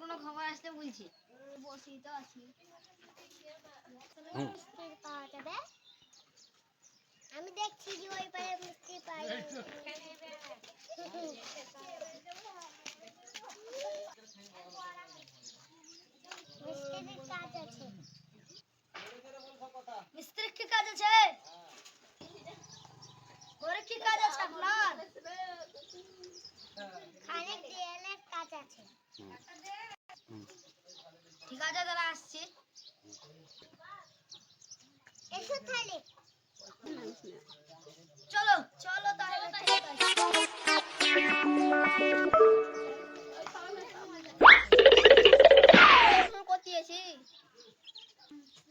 কোনো খবর আসলে বলছি। বসি তো আছি। মিস্ত্রি পাওয়া যাবে? আমি দেখছি যে ওই পারে মিস্ত্রি পাই। মিস্ত্রির কাজ আছে। মিস্ত্রির কি কাজ আছে? ওর কি কাজ আছে আপনার? খানিক দেয়ালের কাজ আছে। ঠিক আছে দাঁড়া আসছি। এসো তাহলে। চলো চলো তাহলে।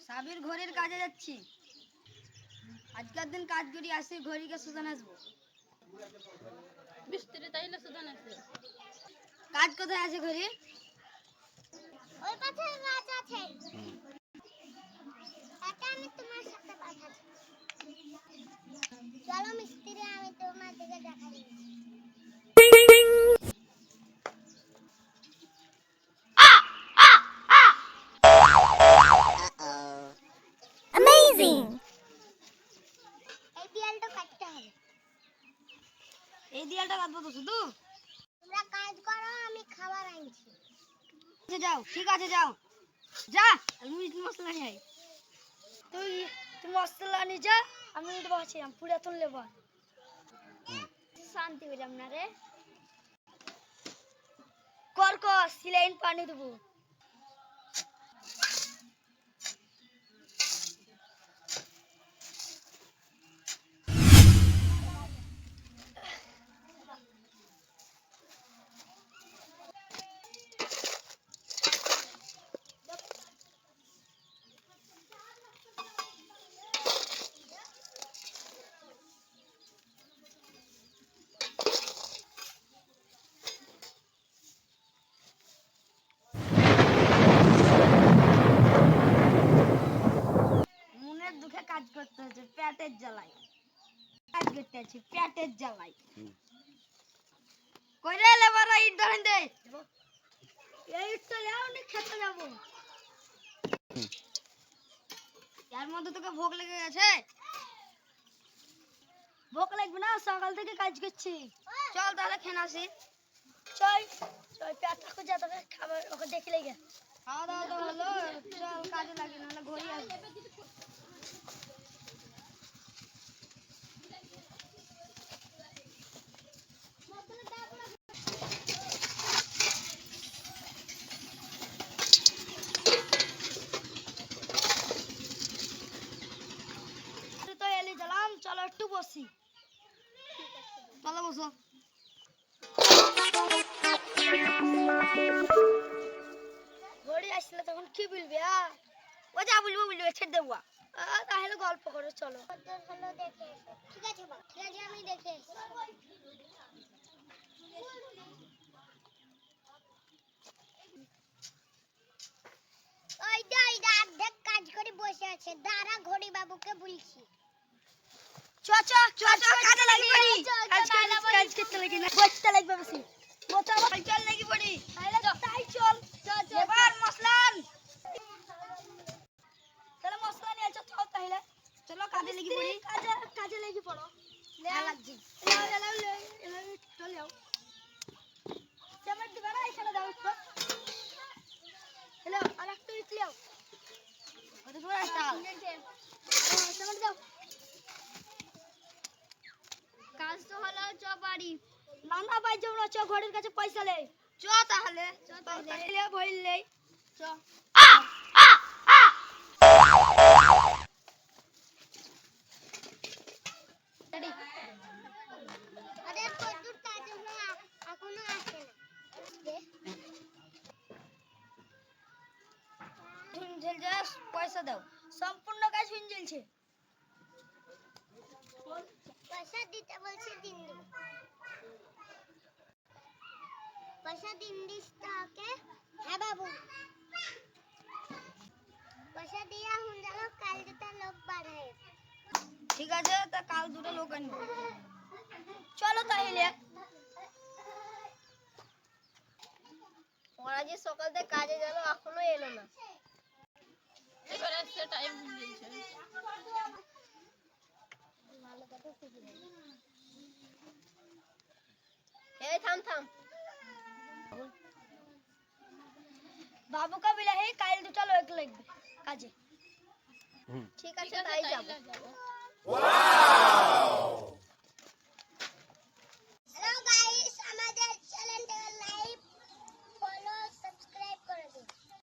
সাবির ঘড়ির কাজে যাচ্ছি। আজকের দিন কাজ করি আসি, ঘড়িকে সুদান আসবো। মিস্ত্রি তাইলে সুদান আসবে। কাজ কোথায় আছে ঘড়ি? ওই পাশে কাজ আছে। এটা আমি তোমার সাথে পাঠাচ্ছি। চলো মিস্ত্রি, আমি তোমার দিকে দেখাই। Amazing! এই দেয়ালটা কাটতে হবে। এই দেয়ালটা কাটবো তো শুধু? তোমরা কাজ করো, আমি খাবার আনছি। যাও, ঠিক আছে যাও। যা, আমি ইট মশলা খাই। তুই মশলা নিয়ে যা, আমি ইট বসিলাম, পুরা তুললে বল। শান্তি পেলাম না রে। কর কর, সিলাইন পানি দেবো। মনের দুঃখে কাজ করতে হচ্ছে, পেটের জ্বালাই কাজ করতে আছি, পেটের জ্বালাই। কই রে লেবাররা, ইট ধরেন দে। এই ইটটা লেও, নি খেতে যাবো। এর মধ্যে তোকে ভোগ লেগে গেছে? ভোগ লাগবে না, সকাল থেকে কাজ করছি। চল তাহলে খেয়ে আসি। চল চল, পেটটা খুঁজে তোকে খাবার ওকে দেখে লেগে। খাওয়া দাওয়া তো হলো, চল কাজে লাগি, নাহলে ঘড়ি আসবে। তো এলি গেলাম, চলো একটু বসি। চলো বসো। ঘড়ি আসলে তখন কি বলবি? ও যা বলবো বলবো, ছেড়ে দেবো। তাহলে গল্প করো, চলো। হলো দেখে এসো। ঠিক আছে বাবা, ঠিক আছে, আমি দেখে এসো। ওই যে অর্ধেক কাজ করে বসে আছে, দাঁড়া ঘড়ি বাবুকে বলছি। চ চ চ চ, কাজে লাগি পড়ি। কাজ করতে লাগি না, বসতে লাগবে বেশি। মোটা চল লাগি পড়ি। তাহলে তাই চল। এবার মশলান, তাহলে মশলা নিয়ে চল তাহলে। চলো কাজে লাগি পড়ি। কাজে লাগি পড়ো। লাগছি। চল যাও। সিমেন্ট দিবা না, এখানে দাও একটু। হ্যালো, আর একটু ইট লিও। ওটা তোমার স্টাইল। সিমেন্ট দাও। কাজ তো হলো, চ বাড়ি। না না ভাই, যাও না, চ ঘরের কাছে পয়সা লে। চ তাহলে, বললেই চ। আরে কতদূর কাজ হলো, এখনো আসে না। ঝুনঝেল যা, পয়সা দাও। সম্পূর্ণ কাজ ঝুনঝেলছে। পয়সা দিতে বলছি, দিন দিব। পয়সা দিন দিস তো ওকে। হ্যাঁ বাবু, পয়সা দিয়া হুন গেল, কাল দুটা লোক বাড়ায়। ঠিক আছে, তা কাল দুটো লোক আনবো। চলো তাহলে। ওরা যে সকাল থেকে কাজে গেল এখনো এলো না। এবার আসছে টাইম দিয়েছে। এই থাম থাম। बाबू का बिला है काल तो चलो एक लग काजे ঠিক আছে তাই যাব। যাবো।